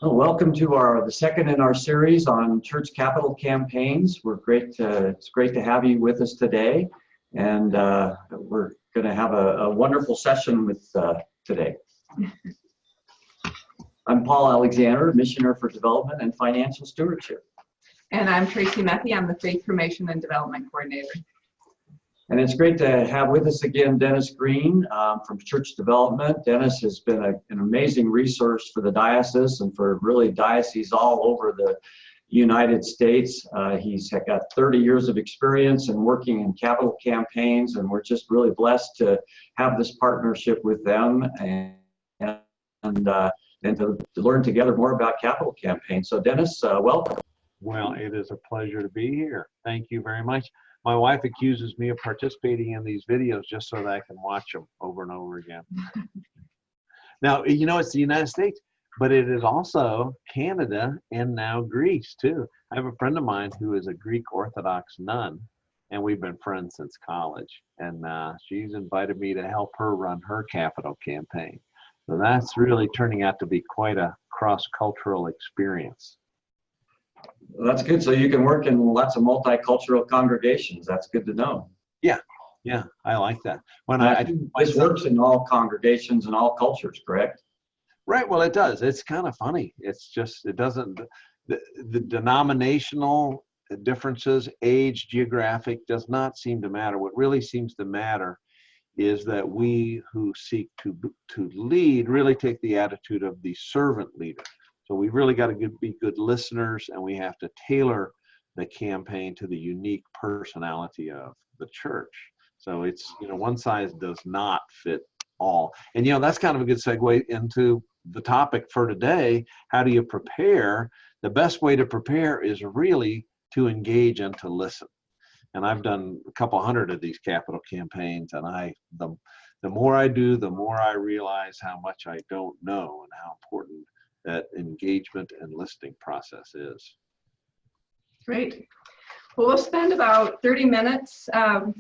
Well, welcome to the second in our series on church capital campaigns. It's great to have you with us today, and we're going to have a wonderful session with today. I'm Paul Alexander, Missioner for Development and Financial Stewardship. And I'm Tracy Mechy. I'm the Faith Formation and Development Coordinator. And it's great to have with us again Dennis Green from Church Development. Dennis has been an amazing resource for the diocese and for really dioceses all over the United States. He's got 30 years of experience in working in capital campaigns, and we're just really blessed to have this partnership with them and to learn together more about capital campaigns. So Dennis, welcome. Well, it is a pleasure to be here. Thank you very much. My wife accuses me of participating in these videos just so that I can watch them over and over again. Now, you know, it's the United States, but it is also Canada and now Greece, too. I have a friend of mine who is a Greek Orthodox nun, and we've been friends since college. And she's invited me to help her run her capital campaign. So that's really turning out to be quite a cross-cultural experience. Well, that's good. So you can work in lots of multicultural congregations. That's good to know. Yeah, I like that. When this works in all congregations and all cultures, correct? Right. Well, it does. It's kind of funny. It's just it doesn't. The denominational differences, age, geographic, does not seem to matter. What really seems to matter is that we who seek to lead really take the attitude of the servant leader. So we've really got to be good listeners, and we have to tailor the campaign to the unique personality of the church. So it's, one size does not fit all. And, that's kind of a good segue into the topic for today. How do you prepare? The best way to prepare is really to engage and to listen. And I've done a couple hundred of these capital campaigns, and the more I do, the more I realize how much I don't know and how important that engagement and listening process is. Great. Well, we'll spend about 30 minutes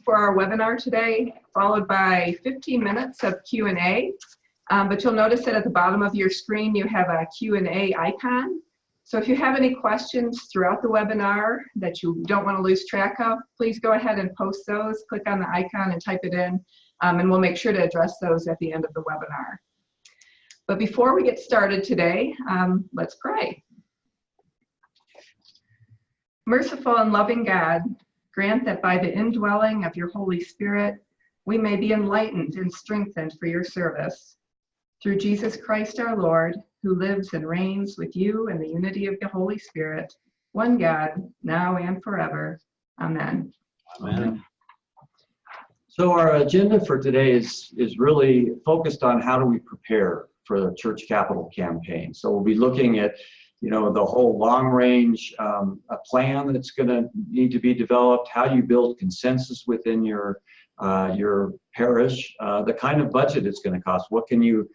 for our webinar today, followed by 15 minutes of Q&A. But you'll notice that at the bottom of your screen, you have a Q&A icon. So if you have any questions throughout the webinar that you don't want to lose track of, please go ahead and post those. Click on the icon and type it in, and we'll make sure to address those at the end of the webinar. But before we get started today, let's pray. Merciful and loving God, grant that by the indwelling of your Holy Spirit, we may be enlightened and strengthened for your service. Through Jesus Christ our Lord, who lives and reigns with you in the unity of the Holy Spirit, one God, now and forever. Amen. Amen. So our agenda for today is really focused on how do we prepare for the church capital campaign. So we'll be looking at, the whole long-range plan that's going to need to be developed, how you build consensus within your parish, the kind of budget it's going to cost, what can you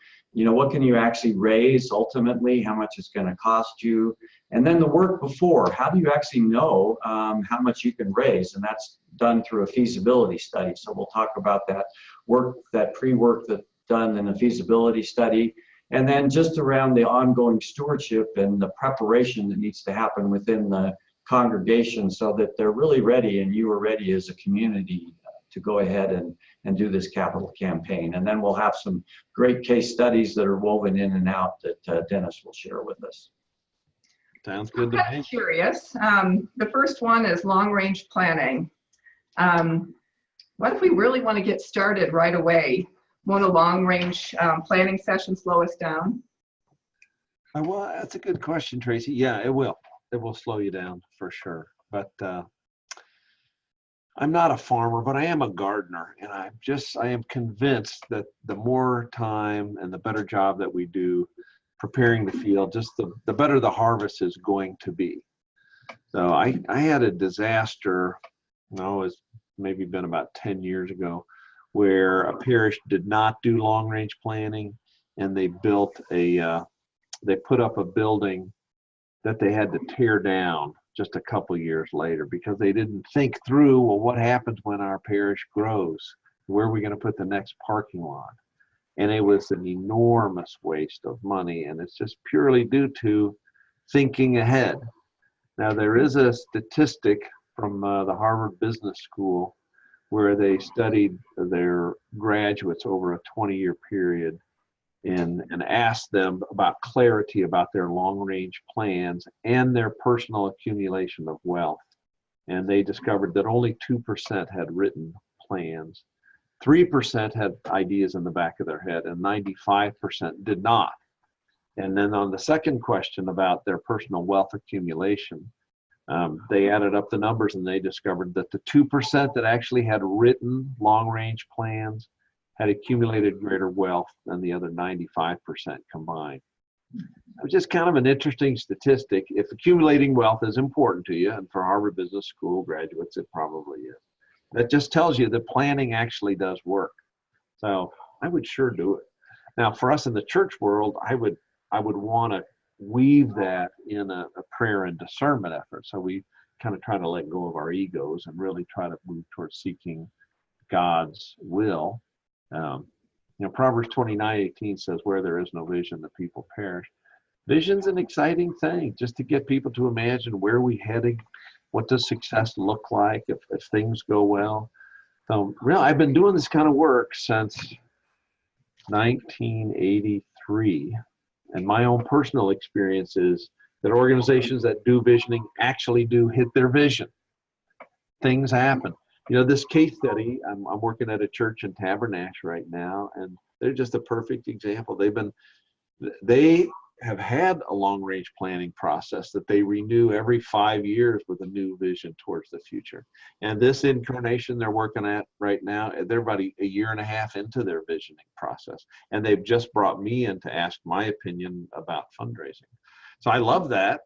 actually raise ultimately, how much it's going to cost you, and then the work before, how do you actually know how much you can raise, and that's done through a feasibility study. So we'll talk about that work, that pre-work that's done in a feasibility study, and then just around the ongoing stewardship and the preparation that needs to happen within the congregation so that they're really ready and you are ready as a community to go ahead and do this capital campaign. And then we'll have some great case studies that are woven in and out that Dennis will share with us. Sounds good to me. I'm curious. The first one is long-range planning. What if we really want to get started right away? Won't a long-range planning session slow us down? Well, that's a good question, Tracy. Yeah, it will. It will slow you down for sure. But I'm not a farmer, but I am a gardener, and I am convinced that the more time and the better job that we do preparing the field, just the better the harvest is going to be. So I had a disaster, it's maybe been about 10 years ago, where a parish did not do long-range planning, and they put up a building that they had to tear down just a couple years later because they didn't think through, well, what happens when our parish grows? Where are we going to put the next parking lot? And it was an enormous waste of money, and it's just purely due to thinking ahead. Now, there is a statistic from the Harvard Business School where they studied their graduates over a 20-year period and asked them about clarity about their long-range plans and their personal accumulation of wealth. And they discovered that only 2% had written plans. 3% had ideas in the back of their head, and 95% did not. And then on the second question about their personal wealth accumulation, they added up the numbers and they discovered that the 2% that actually had written long-range plans had accumulated greater wealth than the other 95% combined. It was just kind of an interesting statistic. If accumulating wealth is important to you, and for Harvard Business School graduates, it probably is, that just tells you that planning actually does work. So I would sure do it. Now, for us in the church world, I would want to weave that in a prayer and discernment effort. So we kind of try to let go of our egos and really try to move towards seeking God's will. Proverbs 29:18 says, where there is no vision, the people perish. Vision's an exciting thing, just to get people to imagine where we're heading, what does success look like if things go well. So really, I've been doing this kind of work since 1983. And my own personal experience is that organizations that do visioning actually do hit their vision. Things happen. This case study, I'm working at a church in Tabernash right now, and they're just a perfect example. They have had a long-range planning process that they renew every 5 years with a new vision towards the future. And this incarnation they're working at right now, they're about a year and a half into their visioning process. And they've just brought me in to ask my opinion about fundraising. So I love that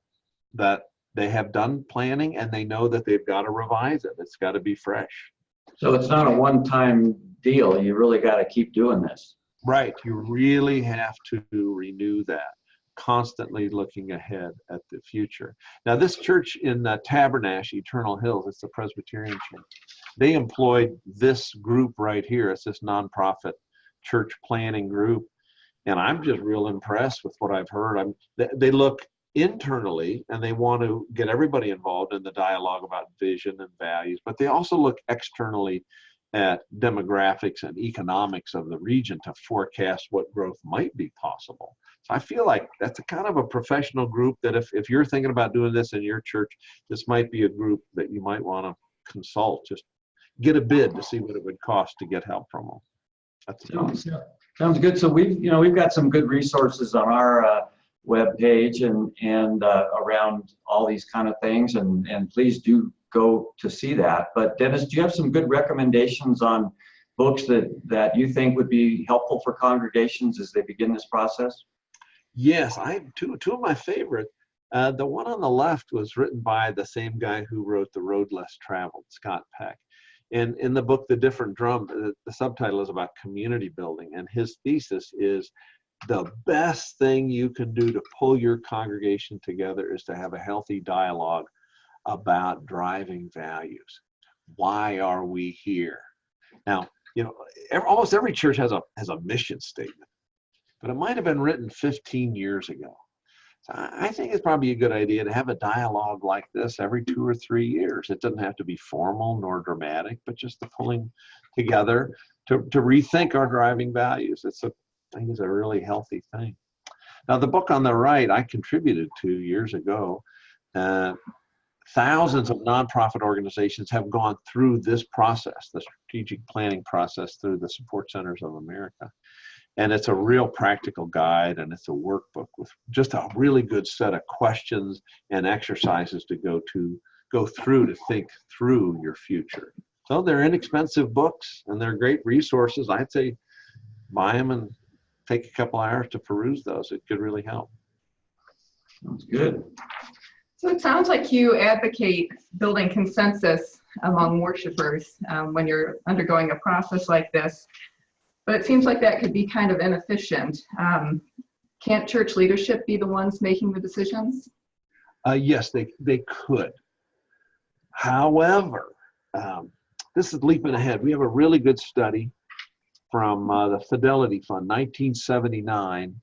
they have done planning and they know that they've got to revise it. It's got to be fresh. So it's not a one-time deal. You really got to keep doing this. Right. You really have to renew that, constantly looking ahead at the future. Now, this church in Tabernash, Eternal Hills, it's a Presbyterian church. They employed this group right here. It's this nonprofit church planning group. And I'm just real impressed with what I've heard. They look internally and they want to get everybody involved in the dialogue about vision and values, but they also look externally at demographics and economics of the region to forecast what growth might be possible. So I feel like that's a kind of a professional group that if you're thinking about doing this in your church, this might be a group that you might want to consult. Just get a bid to see what it would cost to get help from them. Sounds good. So we've got some good resources on our web page and around all these kind of things, and please do go to see that. But Dennis, do you have some good recommendations on books that you think would be helpful for congregations as they begin this process? Yes, I have two of my favorite. The one on the left was written by the same guy who wrote The Road Less Traveled, Scott Peck. And in the book, The Different Drum, the subtitle is about community building. And his thesis is the best thing you can do to pull your congregation together is to have a healthy dialogue about driving values. Why are we here? Now, almost every church has a mission statement, but it might have been written 15 years ago. So I think it's probably a good idea to have a dialogue like this every 2 or 3 years. It doesn't have to be formal nor dramatic, but just the pulling together to rethink our driving values. I think it's a really healthy thing. Now, the book on the right, I contributed to years ago. Thousands of nonprofit organizations have gone through this process, the strategic planning process, through the Support Centers of America. And it's a real practical guide, and it's a workbook with just a really good set of questions and exercises to go through to think through your future. So they're inexpensive books, and they're great resources. I'd say buy them and take a couple hours to peruse those. It could really help. Sounds good. So it sounds like you advocate building consensus among worshipers when you're undergoing a process like this, but it seems like that could be kind of inefficient. Can't church leadership be the ones making the decisions? Yes, they could. However, this is leaping ahead. We have a really good study from the Fidelity Fund, 1979,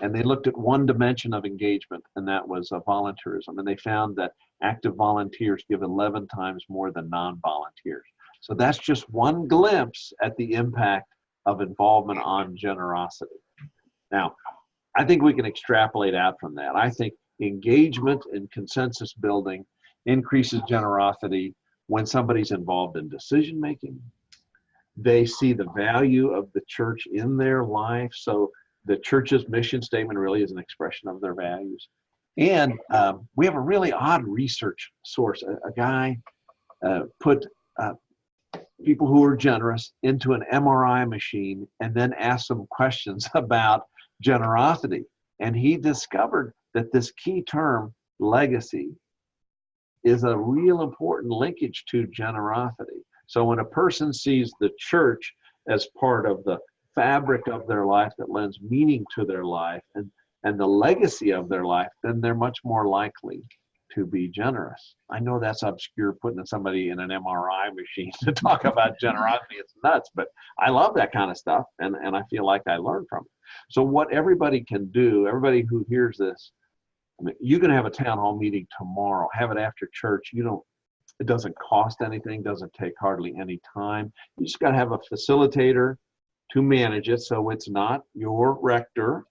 and they looked at one dimension of engagement, and that was volunteerism. And they found that active volunteers give 11 times more than non-volunteers. So that's just one glimpse at the impact of involvement on generosity. Now, I think we can extrapolate out from that. I think engagement and consensus building increases generosity when somebody's involved in decision making. They see the value of the church in their life. So the church's mission statement really is an expression of their values. And we have a really odd research source. A guy put people who are generous into an MRI machine and then asked them questions about generosity. And he discovered that this key term, legacy, is a real important linkage to generosity. So when a person sees the church as part of the fabric of their life that lends meaning to their life and the legacy of their life, then they're much more likely to be generous. I know that's obscure, putting somebody in an MRI machine to talk about generosity. It's nuts, but I love that kind of stuff, and I feel like I learned from it. So what everybody can do, everybody who hears this, I mean, you can have a town hall meeting tomorrow, have it after church. It doesn't cost anything, doesn't take hardly any time. You just got to have a facilitator to manage it, so it's not your rector.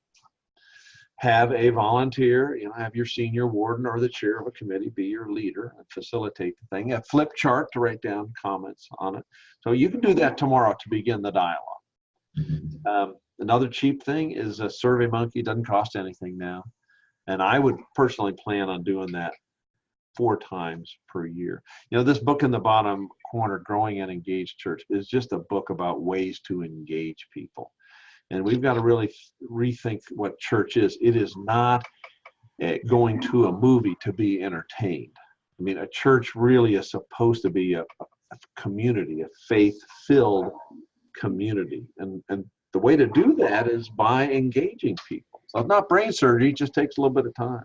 Have a volunteer, have your senior warden or the chair of a committee be your leader and facilitate the thing. A flip chart to write down comments on it. So you can do that tomorrow to begin the dialogue. Another cheap thing is a SurveyMonkey. Doesn't cost anything now. And I would personally plan on doing that 4 times per year. This book in the bottom corner, Growing an Engaged Church, is just a book about ways to engage people. And we've got to really rethink what church is. It is not going to a movie to be entertained. I mean, a church really is supposed to be a community, a faith-filled community. And the way to do that is by engaging people. So it's not brain surgery, it just takes a little bit of time.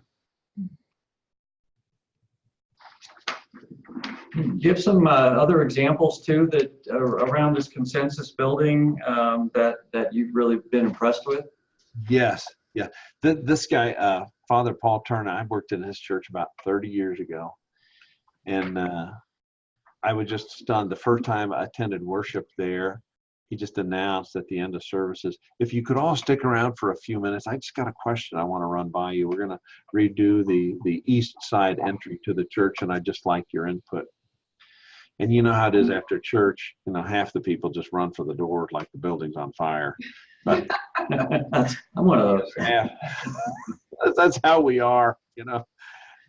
Give some other examples too that around this consensus building that you've really been impressed with. Yes, yeah. This guy, Father Paul Turner, I worked in his church about 30 years ago, and I was just stunned. The first time I attended worship there, he just announced at the end of services, if you could all stick around for a few minutes, I just got a question I want to run by you. We're going to redo the east side entry to the church, and I'd just like your input. And you know how it is after church, half the people just run for the door like the building's on fire. But I'm one of those. That's how we are,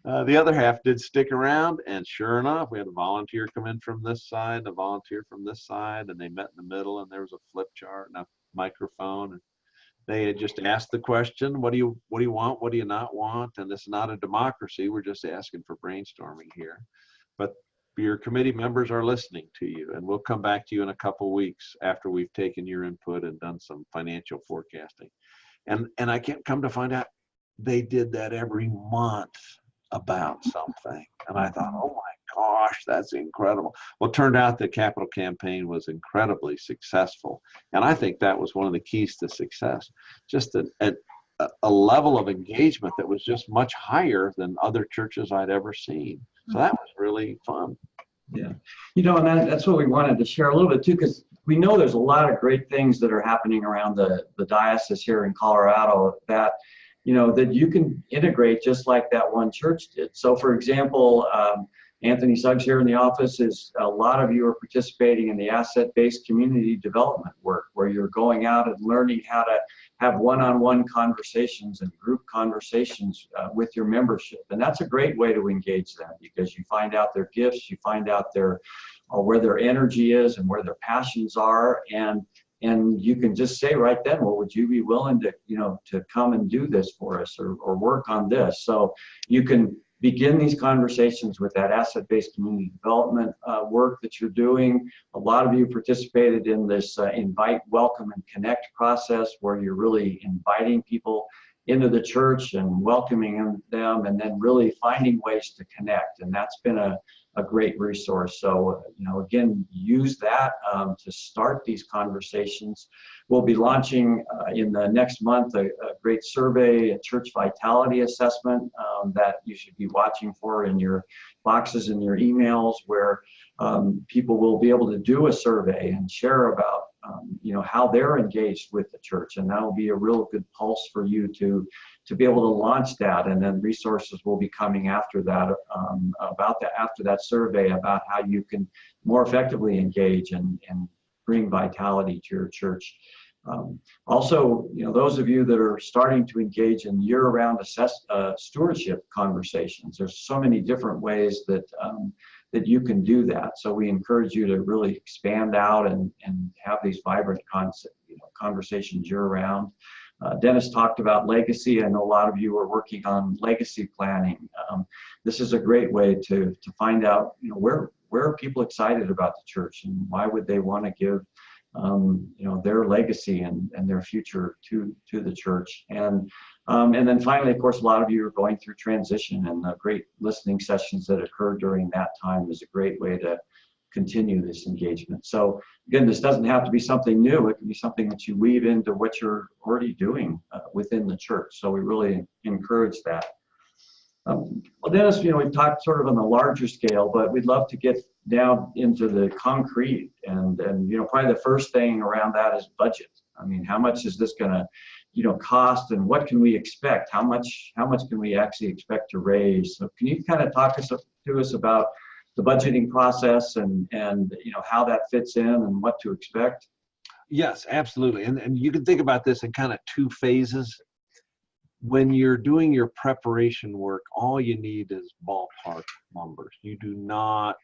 The other half did stick around, and sure enough, we had a volunteer come in from this side, a volunteer from this side, and they met in the middle, and there was a flip chart and a microphone. And they had just asked the question, what do you want? What do you not want? And this is not a democracy. We're just asking for brainstorming here. But your committee members are listening to you, and we'll come back to you in a couple weeks after we've taken your input and done some financial forecasting. And I can't come to find out they did that every month about something. And I thought, oh my gosh, that's incredible. Well, it turned out the capital campaign was incredibly successful. And I think that was one of the keys to success. Just a level of engagement that was just much higher than other churches I'd ever seen. So that was really fun. Yeah. And that's what we wanted to share a little bit too, because we know there's a lot of great things that are happening around the diocese here in Colorado that, that you can integrate just like that one church did. So for example, Anthony Suggs here in the office a lot of you are participating in the asset-based community development work, where you're going out and learning how to have one-on-one conversations and group conversations with your membership. And that's a great way to engage them, because you find out their gifts, you find out where their energy is and where their passions are. And you can just say right then, well, would you be willing to, to come and do this for us or work on this? So you can begin these conversations with that asset-based community development work that you're doing. A lot of you participated in this invite, welcome, and connect process, where you're really inviting people into the church and welcoming them, and then really finding ways to connect. And that's been a great resource. So, again, use that to start these conversations. We'll be launching in the next month a great survey, a church vitality assessment that you should be watching for in your boxes and your emails, where people will be able to do a survey and share about how they're engaged with the church, and that will be a real good pulse for you to be able to launch that. And then resources will be coming after that after that survey about how you can more effectively engage and bring vitality to your church. Also, those of you that are starting to engage in year-round stewardship conversations, there's so many different ways that you can do that. So we encourage you to really expand out and have these vibrant conversations year-round. Dennis talked about legacy. I know a lot of you are working on legacy planning. This is a great way to find out, where are people excited about the church, and why would they want to give their legacy and their future to the church. And then finally, of course, a lot of you are going through transition, and the great listening sessions that occur during that time is a great way to continue this engagement. So again, this doesn't have to be something new. It can be something that you weave into what you're already doing within the church. So we really encourage that. Well, Dennis, we've talked sort of on the larger scale, but we'd love to get down into the concrete, and probably the first thing around that is budget. I mean, how much is this going to cost, and what can we expect? How much can we actually expect to raise? So can you kind of talk to us about the budgeting process and how that fits in and what to expect? Yes, absolutely. And you can think about this in kind of two phases. When you're doing your preparation work, all you need is ballpark numbers. You do not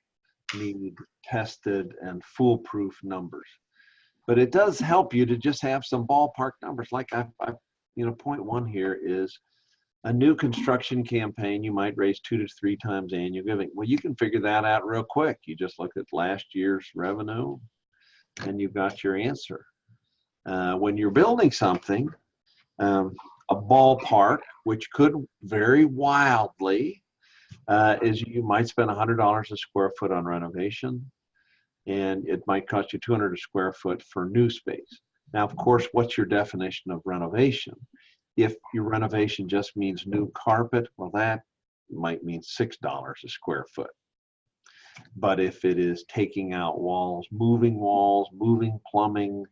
need tested and foolproof numbers. But it does help you to just have some ballpark numbers. Like point one here is a new construction campaign. You might raise 2 to 3 times annual giving. Well, you can figure that out real quick. You just look at last year's revenue, and you've got your answer. When you're building something, a ballpark, which could vary wildly, is you might spend $100 a square foot on renovation, and it might cost you $200 a square foot for new space. Now, of course, what's your definition of renovation? If your renovation just means new carpet, well, that might mean $6 a square foot. But if it is taking out walls, moving plumbing,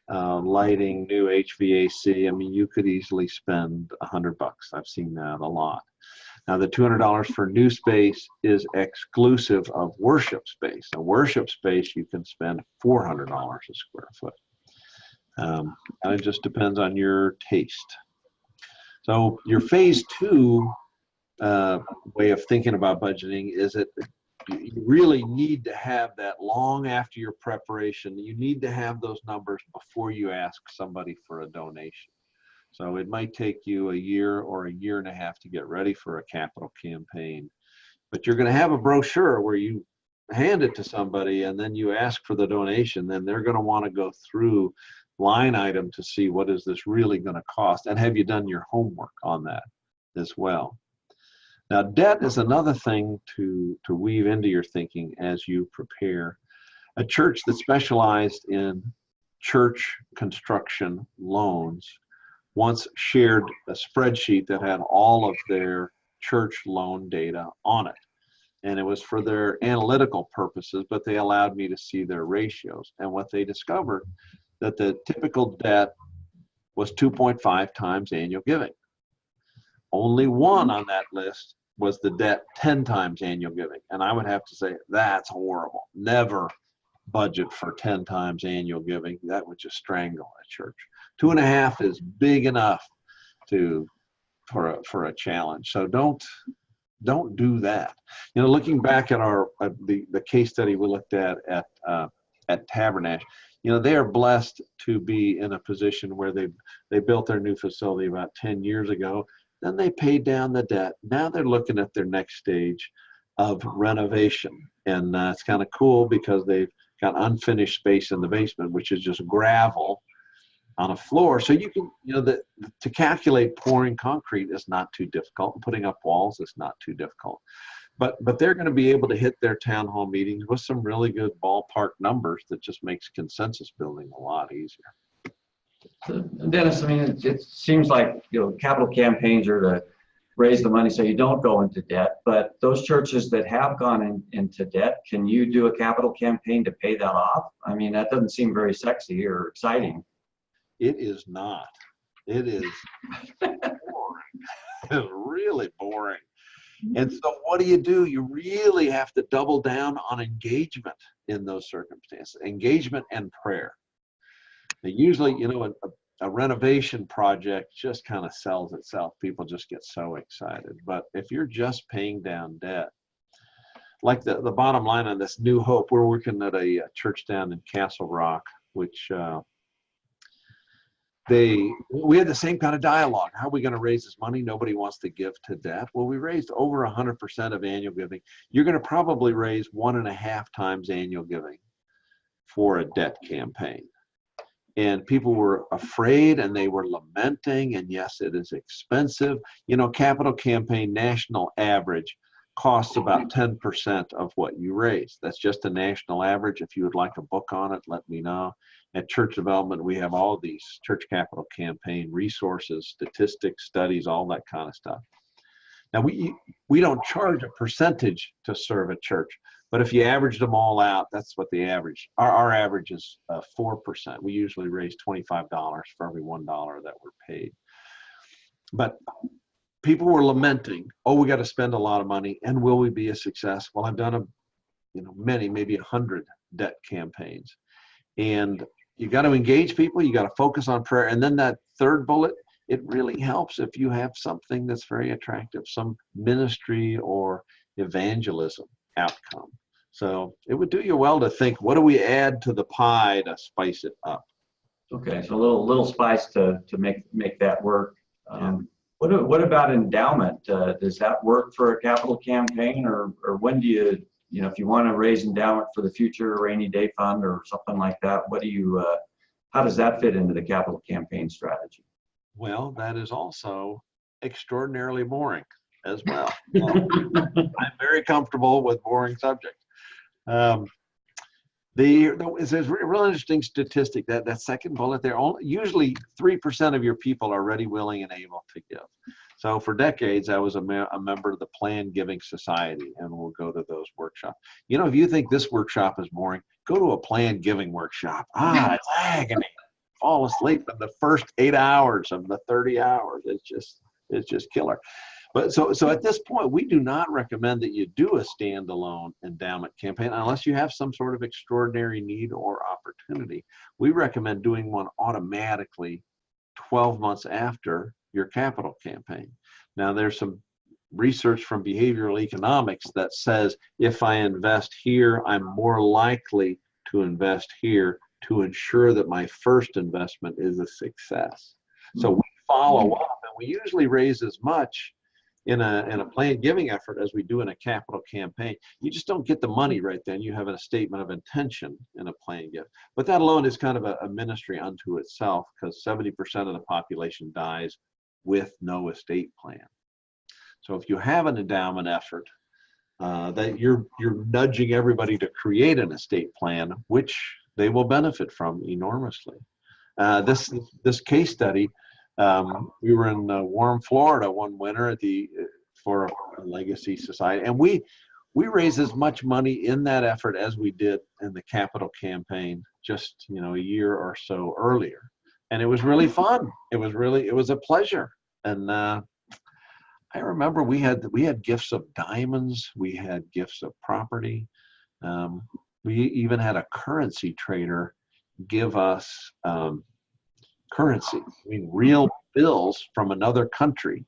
lighting, new HVAC, I mean, you could easily spend $100. I've seen that a lot. Now, the $200 for new space is exclusive of worship space. A worship space, you can spend $400 a square foot. And it just depends on your taste. So your phase 2 way of thinking about budgeting is that you really need to have that long after your preparation. You need to have those numbers before you ask somebody for a donation. So it might take you a year or a year and a half to get ready for a capital campaign. But you're going to have a brochure where you hand it to somebody and then you ask for the donation. Then they're going to want to go through line item to see what is this really going to cost, and have you done your homework on that as well. Now, debt is another thing to weave into your thinking as you prepare. A church that specialized in church construction loans once shared a spreadsheet that had all of their church loan data on it. And it was for their analytical purposes, but they allowed me to see their ratios. And what they discovered, that the typical debt was 2.5 times annual giving. Only one on that list was the debt 10 times annual giving. And I would have to say, that's horrible. Never budget for 10 times annual giving. That would just strangle a church. 2.5 is big enough for a challenge. So don't do that. Looking back at the case study we looked at Tabernacle, they are blessed to be in a position where they built their new facility about 10 years ago. Then they paid down the debt. Now they're looking at their next stage of renovation. And it's kind of cool because they've got unfinished space in the basement, which is just gravel. on a floor. So you can, to calculate pouring concrete is not too difficult. Putting up walls is not too difficult. But they're going to be able to hit their town hall meetings with some really good ballpark numbers that just makes consensus building a lot easier. So, Dennis, I mean, it seems like, capital campaigns are to raise the money so you don't go into debt, but those churches that have gone into debt, can you do a capital campaign to pay that off? I mean, that doesn't seem very sexy or exciting. It is not. It is boring. It's really boring. And so what do? You really have to double down on engagement in those circumstances, engagement and prayer. Now, usually, a renovation project just kind of sells itself. People just get so excited. But if you're just paying down debt, like the bottom line on this New Hope, we're working at a church down in Castle Rock, which we had the same kind of dialogue. How are we going to raise this money? Nobody wants to give to debt. Well, we raised over 100% of annual giving. You're going to probably raise 1.5 times annual giving for a debt campaign. And people were afraid and they were lamenting, and yes, it is expensive. Capital campaign national average costs about 10% of what you raise. That's just a national average. If you would like a book on it, let me know. At Church Development, we have all these church capital campaign resources, statistics, studies, all that kind of stuff. Now, we don't charge a percentage to serve a church, but if you average them all out, that's what the average. Our average is 4%. We usually raise $25 for every $1 that we're paid. But people were lamenting, we got to spend a lot of money, and will we be a success? Well, I've done many, maybe 100 debt campaigns, and you got to engage people. You got to focus on prayer, and then that third bullet, it really helps if you have something that's very attractive, some ministry or evangelism outcome. So it would do you well to think, what do we add to the pie to spice it up? Okay, so a little spice to make that work. What about endowment? Does that work for a capital campaign, or when do you, if you want to raise endowment for the future rainy day fund or something like that, how does that fit into the capital campaign strategy? Well, that is also extraordinarily boring as well. I'm very comfortable with boring subjects. There's a real interesting statistic that second bullet there. Usually 3% of your people are ready, willing, and able to give. So for decades, I was a member of the Planned Giving Society, and we'll go to those workshops. If you think this workshop is boring, go to a Planned Giving workshop. It's agony. Fall asleep in the first 8 hours of the 30 hours. It's just killer. But so at this point, we do not recommend that you do a standalone endowment campaign unless you have some sort of extraordinary need or opportunity. We recommend doing one automatically 12 months after your capital campaign. Now, there's some research from behavioral economics that says if I invest here, I'm more likely to invest here to ensure that my first investment is a success. So we follow up, and we usually raise as much in a planned giving effort as we do in a capital campaign. You just don't get the money right then. You have a statement of intention in a planned gift. But that alone is kind of a ministry unto itself, because 70% of the population dies with no estate plan. So if you have an endowment effort, that you're nudging everybody to create an estate plan, which they will benefit from enormously. This case study, we were in Warren, Florida one winter for a legacy society, and we raised as much money in that effort as we did in the capital campaign just a year or so earlier, and it was really fun. It was a pleasure. And I remember we had gifts of diamonds, we had gifts of property. We even had a currency trader give us currency, real bills from another country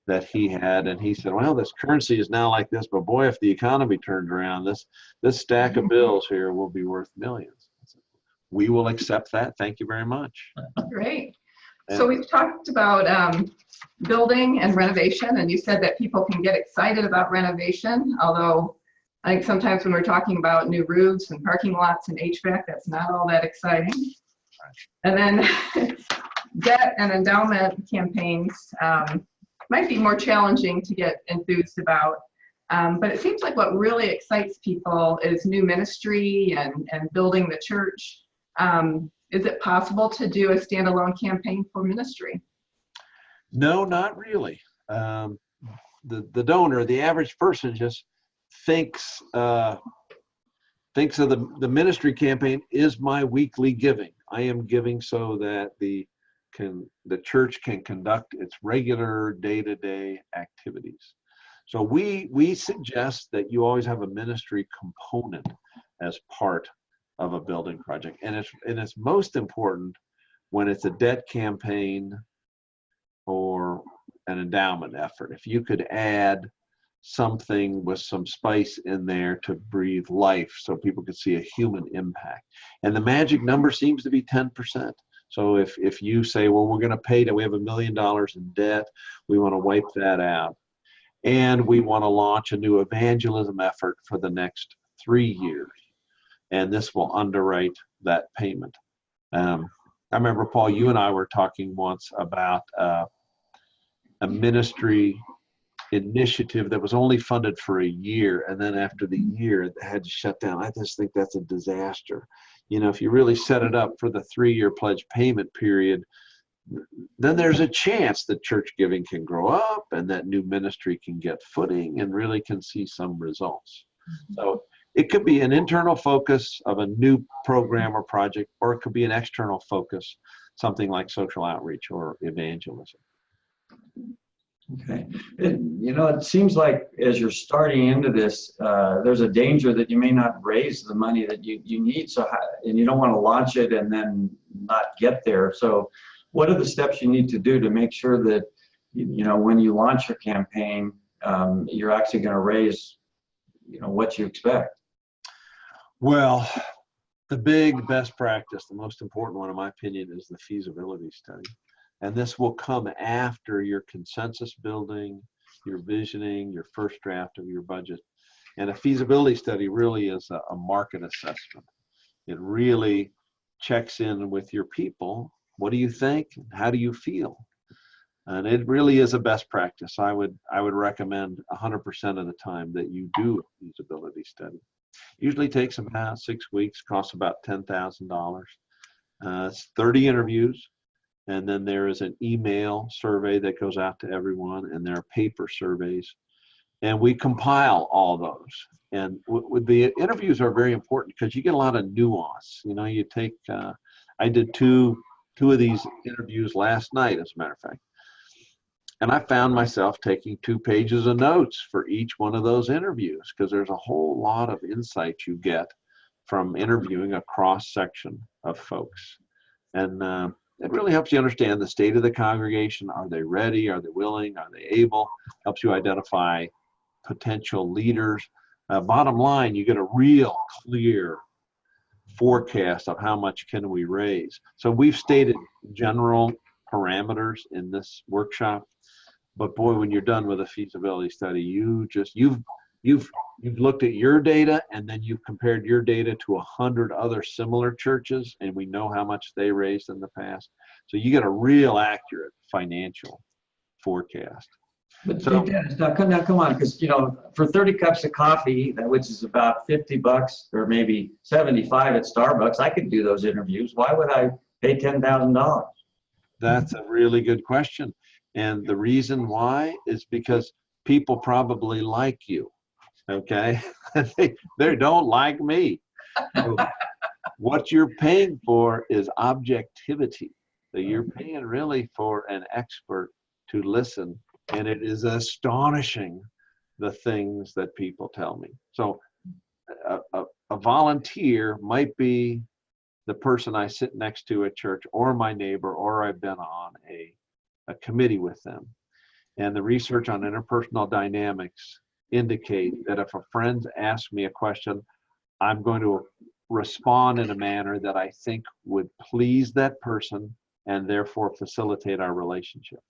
that he had, and he said, well, this currency is now like this, but boy, if the economy turns around, this stack of bills here will be worth millions. We will accept that. Thank you very much. Great. So we've talked about building and renovation, and you said that people can get excited about renovation, although I think sometimes when we're talking about new roofs and parking lots and HVAC, that's not all that exciting. And then debt and endowment campaigns might be more challenging to get enthused about. But it seems like what really excites people is new ministry and building the church. Is it possible to do a standalone campaign for ministry? No, not really. The donor, the average person, just thinks of the ministry campaign is my weekly giving. I am giving so that the church can conduct its regular day-to-day activities. So we suggest that you always have a ministry component as part of a building project, and it's most important when it's a debt campaign or an endowment effort. If you could add something with some spice in there to breathe life so people could see a human impact. And the magic number seems to be 10%. So if you say, well, we're going to pay that, we have $1 million in debt, we want to wipe that out, and we want to launch a new evangelism effort for the next 3 years, and this will underwrite that payment. I remember, Paul, you and I were talking once about a ministry initiative that was only funded for a year, and then after the year it had to shut down. I just think that's a disaster. You know, if you really set it up for the 3-year pledge payment period, then there's a chance that church giving can grow up and that new ministry can get footing and really can see some results. So it could be an internal focus of a new program or project, or it could be an external focus, something like social outreach or evangelism. Okay. It seems like as you're starting into this, there's a danger that you may not raise the money that you need. And you don't want to launch it and then not get there. So what are the steps you need to do to make sure that, when you launch your campaign, you're actually going to raise, what you expect? Well, the best practice, the most important one, in my opinion, is the feasibility study. And this will come after your consensus building, your visioning, your first draft of your budget. And a feasibility study really is a market assessment. It really checks in with your people. What do you think? How do you feel? And it really is a best practice. I would recommend 100% of the time that you do a feasibility study. Usually takes about 6 weeks, costs about $10,000. It's 30 interviews. And then there is an email survey that goes out to everyone, and there are paper surveys. And we compile all those. And with the interviews are very important because you get a lot of nuance. You take, I did two of these interviews last night, as a matter of fact. And I found myself taking 2 pages of notes for each one of those interviews because there's a whole lot of insight you get from interviewing a cross-section of folks. And it really helps you understand the state of the congregation. Are they ready? Are they willing? Are they able? Helps you identify potential leaders. Bottom line, you get a real clear forecast of how much can we raise. So we've stated general parameters in this workshop, but boy, when you're done with a feasibility study, you've looked at your data, and then you've compared your data to 100 other similar churches, and we know how much they raised in the past. So you get a real accurate financial forecast. But Dennis, now come on, because for 30 cups of coffee, which is about $50 or maybe $75 at Starbucks, I could do those interviews. Why would I pay $10,000? That's a really good question. And the reason why is because people probably like you. Okay, they don't like me. So what you're paying for is objectivity. So you're paying really for an expert to listen, and it is astonishing the things that people tell me. So a volunteer might be the person I sit next to at church, or my neighbor, or I've been on a committee with them. And the research on interpersonal dynamics indicate that if a friend asks me a question, I'm going to respond in a manner that I think would please that person and therefore facilitate our relationship.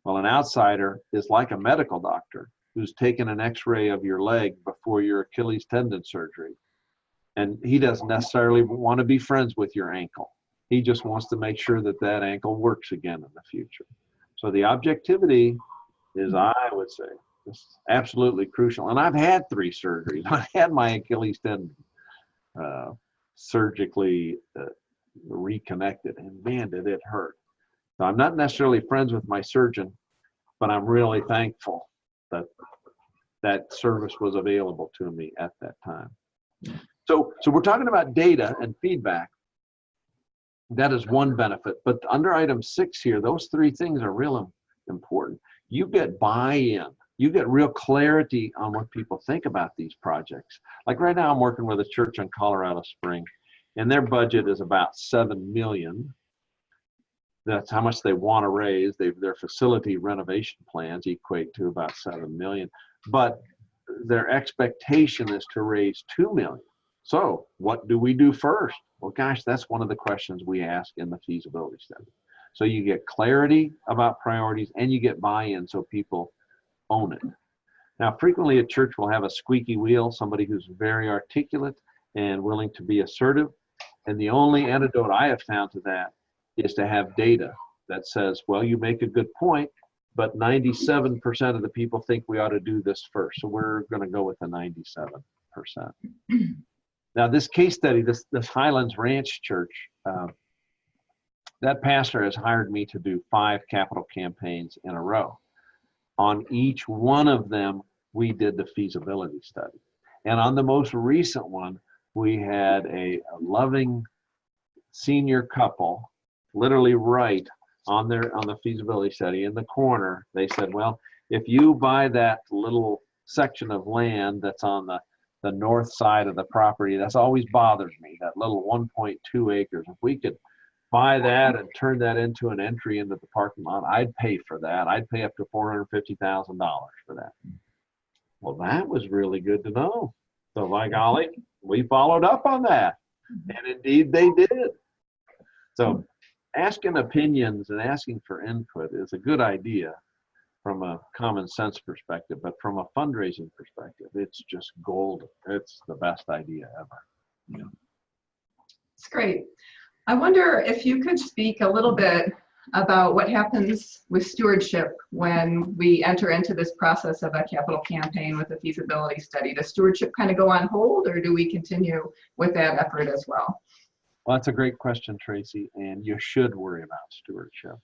Well, an outsider is like a medical doctor who's taken an x-ray of your leg before your Achilles tendon surgery, and he doesn't necessarily want to be friends with your ankle. He just wants to make sure that that ankle works again in the future. So the objectivity is, I would say, is absolutely crucial. And I've had 3 surgeries. I had my Achilles tendon surgically reconnected, and man, did it hurt. So I'm not necessarily friends with my surgeon, but I'm really thankful that that service was available to me at that time. So we're talking about data and feedback. That is one benefit. But under item 6 here, those 3 things are real important. You get buy-in. You get real clarity on what people think about these projects. Like right now, I'm working with a church in Colorado Springs, and their budget is about $7 million. That's how much they want to raise. Their facility renovation plans equate to about $7 million. But their expectation is to raise $2 million. So what do we do first? Well, gosh, that's one of the questions we ask in the feasibility study. So you get clarity about priorities and you get buy-in so people own it. Now, frequently a church will have a squeaky wheel, somebody who's very articulate and willing to be assertive. And the only antidote I have found to that is to have data that says, well, you make a good point, but 97% of the people think we ought to do this first. So we're going to go with the 97%. Now, this case study, this Highlands Ranch church, that pastor has hired me to do 5 capital campaigns in a row. On each one of them, we did the feasibility study. And on the most recent one, we had a loving senior couple, literally right on the feasibility study in the corner. They said, well, if you buy that little section of land that's on the north side of the property, that's always bothers me, that little 1.2 acres. If we could buy that and turn that into an entry into the parking lot, I'd pay for that. I'd pay up to $450,000 for that. Well, that was really good to know. So by golly, we followed up on that. And indeed they did. So asking opinions and asking for input is a good idea from a common sense perspective, but from a fundraising perspective, it's just gold. It's the best idea ever. Yeah. It's great. I wonder if you could speak a little bit about what happens with stewardship when we enter into this process of a capital campaign with a feasibility study. Does stewardship kind of go on hold, or do we continue with that effort as well? Well, that's a great question, Tracy, and you should worry about stewardship.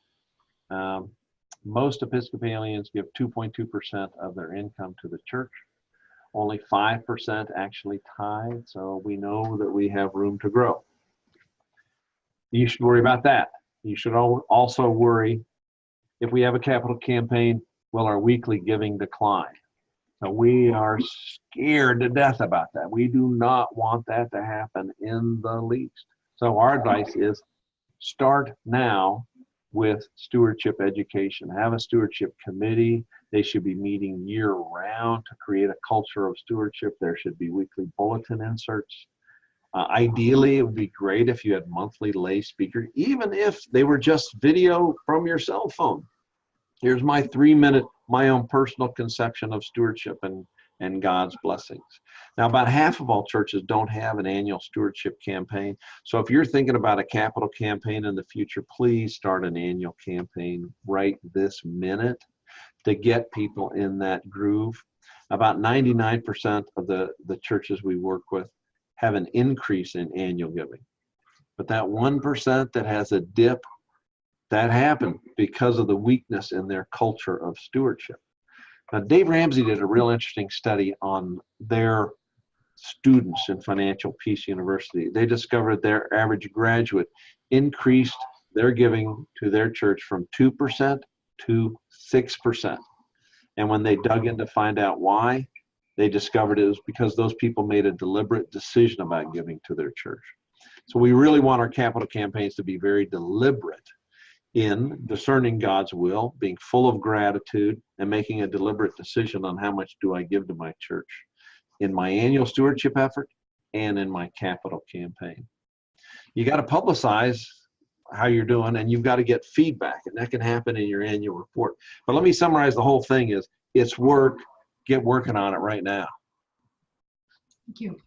Most Episcopalians give 2.2% of their income to the church. Only 5% actually tithe, so we know that we have room to grow. You should worry about that. You should also worry if we have a capital campaign, will our weekly giving decline? So we are scared to death about that. We do not want that to happen in the least. So our advice is start now with stewardship education. Have a stewardship committee. They should be meeting year-round to create a culture of stewardship. There should be weekly bulletin inserts. Ideally, it would be great if you had monthly lay speakers, even if they were just video from your cell phone. Here's my 3-minute, my own personal conception of stewardship and God's blessings. Now, about half of all churches don't have an annual stewardship campaign. So if you're thinking about a capital campaign in the future, please start an annual campaign right this minute to get people in that groove. About 99% of the churches we work with have an increase in annual giving. But that 1% that has a dip, that happened because of the weakness in their culture of stewardship. Now, Dave Ramsey did a real interesting study on their students in Financial Peace University. They discovered their average graduate increased their giving to their church from 2% to 6%. And when they dug in to find out why, they discovered it was because those people made a deliberate decision about giving to their church. So we really want our capital campaigns to be very deliberate in discerning God's will, being full of gratitude, and making a deliberate decision on how much do I give to my church in my annual stewardship effort and in my capital campaign. You got to publicize how you're doing, and you've got to get feedback, and that can happen in your annual report. But let me summarize the whole thing is, it's work. Get working on it right now. Thank you.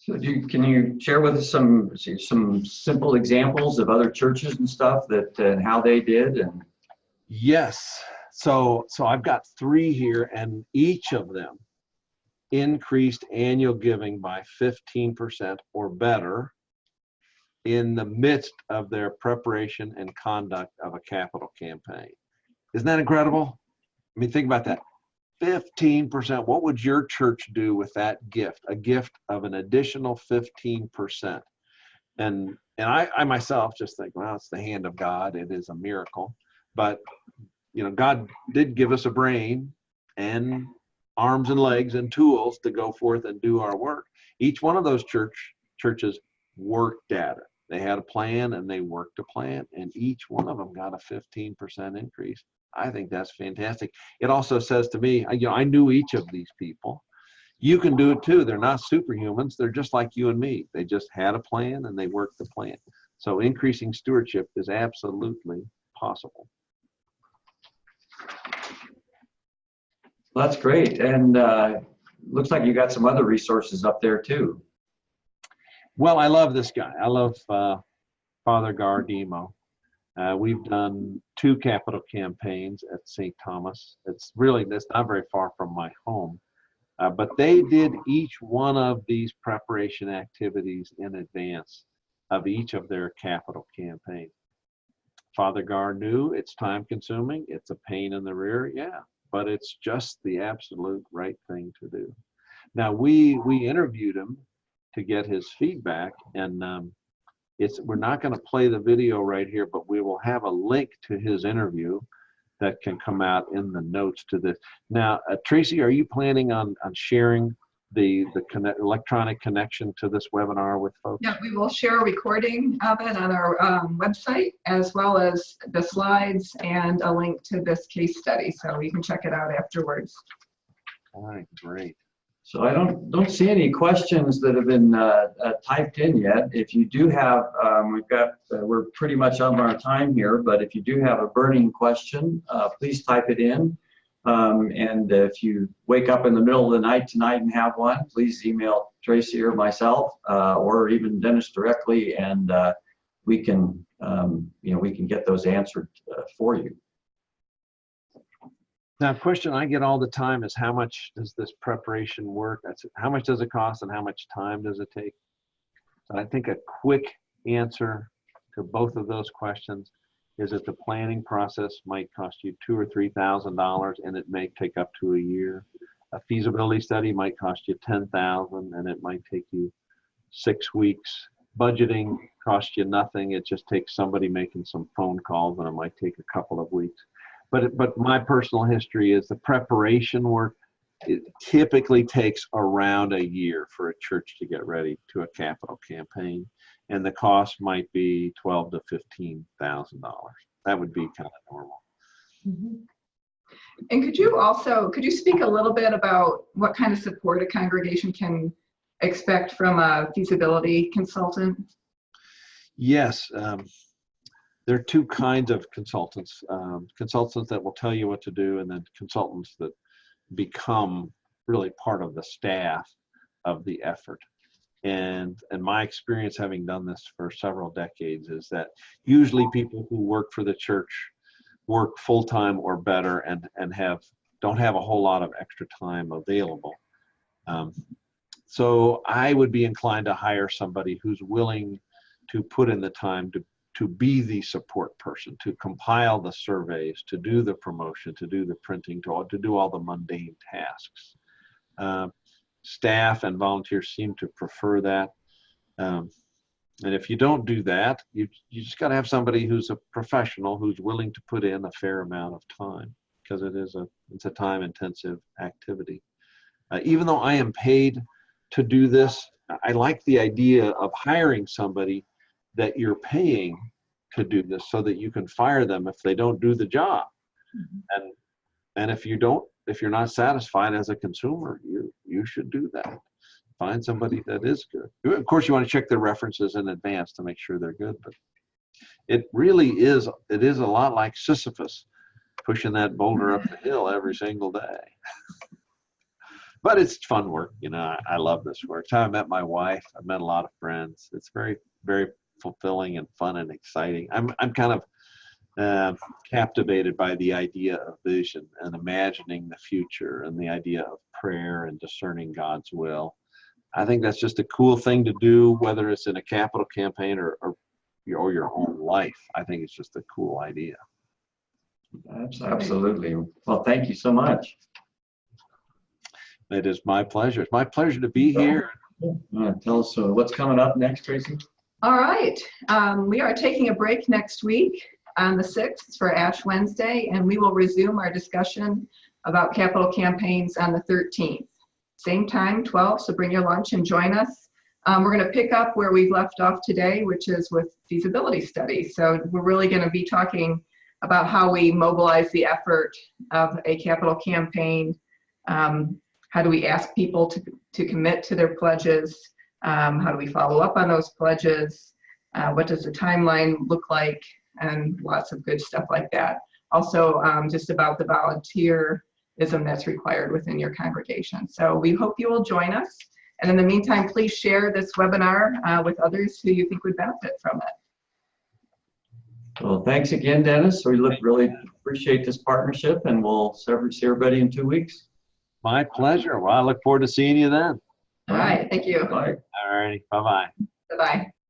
So can you share with us some simple examples of other churches and stuff that and how they did? And Yes. So I've got 3 here, and each of them increased annual giving by 15% or better in the midst of their preparation and conduct of a capital campaign. Isn't that incredible? I mean, think about that. 15%. What would your church do with that gift? A gift of an additional 15%. And I myself just think, well, it's the hand of God. It is a miracle. But, you know, God did give us a brain and arms and legs and tools to go forth and do our work. Each one of those churches worked at it. They had a plan and they worked a plan, and each one of them got a 15% increase. I think that's fantastic. It also says to me, you know, I knew each of these people. You can do it too. They're not superhumans. They're just like you and me. They just had a plan and they worked the plan. So increasing stewardship is absolutely possible. well, that's great. And looks like you got some other resources up there too. Well, I love this guy. I love Father Gardemo. We've done 2 capital campaigns at St. Thomas. It's not very far from my home. But they did each one of these preparation activities in advance of each of their capital campaigns. Father Gar knew it's time consuming, it's a pain in the rear, yeah, but it's just the absolute right thing to do. Now, we interviewed him to get his feedback, and we're not going to play the video right here, but we will have a link to his interview that can come out in the notes to this. Now, Tracy, are you planning on sharing the electronic connection to this webinar with folks? Yeah, we will share a recording of it on our website, as well as the slides and a link to this case study, so you can check it out afterwards. All right, great. So I don't see any questions that have been typed in yet. If you do have, we're pretty much on our time here, but if you do have a burning question, please type it in. And if you wake up in the middle of the night tonight and have one, please email Tracy or myself, or even Dennis directly, and we can get those answered for you. Now, a question I get all the time is, how much does this preparation work? How much does it cost, and how much time does it take? So I think a quick answer to both of those questions is that the planning process might cost you $2,000 or $3,000, and it may take up to a year. A feasibility study might cost you $10,000, and it might take you 6 weeks. Budgeting costs you nothing. It just takes somebody making some phone calls, and it might take a couple of weeks. But my personal history is the preparation work, it typically takes around a year for a church to get ready to a capital campaign, and the cost might be $12,000 to $15,000. That would be kind of normal. Mm-hmm. And could you speak a little bit about what kind of support a congregation can expect from a feasibility consultant? Yes. There are 2 kinds of consultants. Consultants that will tell you what to do, and then consultants that become really part of the staff of the effort. And my experience, having done this for several decades, is that usually people who work for the church work full-time or better, and don't have a whole lot of extra time available. So I would be inclined to hire somebody who's willing to put in the time to be the support person, to compile the surveys, to do the promotion, to do the printing, to do all the mundane tasks. Staff and volunteers seem to prefer that. And if you don't do that, you just got to have somebody who's a professional, who's willing to put in a fair amount of time, because it's a time-intensive activity. Even though I am paid to do this, I like the idea of hiring somebody that you're paying to do this, so that you can fire them if they don't do the job. Mm-hmm. And if you're not satisfied as a consumer, you should do that. Find somebody that is good. Of course, you want to check their references in advance to make sure they're good, but it is a lot like Sisyphus pushing that boulder up the hill every single day. but it's fun work. You know, I love this work. It's how I met my wife. I met a lot of friends. It's very, very fulfilling and fun and exciting. I'm kind of captivated by the idea of vision and imagining the future and the idea of prayer and discerning God's will. I think that's just a cool thing to do, whether it's in a capital campaign or your own life. I think it's just a cool idea. Absolutely. Well, thank you so much. It is my pleasure. It's my pleasure to be here. Tell us what's coming up next, Tracy? All right. We are taking a break next week on the 6th for Ash Wednesday, and we will resume our discussion about capital campaigns on the 13th. Same time, 12, so bring your lunch and join us. We're going to pick up where we've left off today, which is with feasibility study. So we're really going to be talking about how we mobilize the effort of a capital campaign. How do we ask people to commit to their pledges? How do we follow up on those pledges? What does the timeline look like? And lots of good stuff like that. Also, just about the volunteerism that's required within your congregation. So we hope you will join us. And in the meantime, please share this webinar with others who you think would benefit from it. Well, thanks again, Dennis. We really appreciate this partnership, and we'll see everybody in 2 weeks. My pleasure. Well, I look forward to seeing you then. All right, thank you. Bye. All righty. Bye-bye. Bye-bye.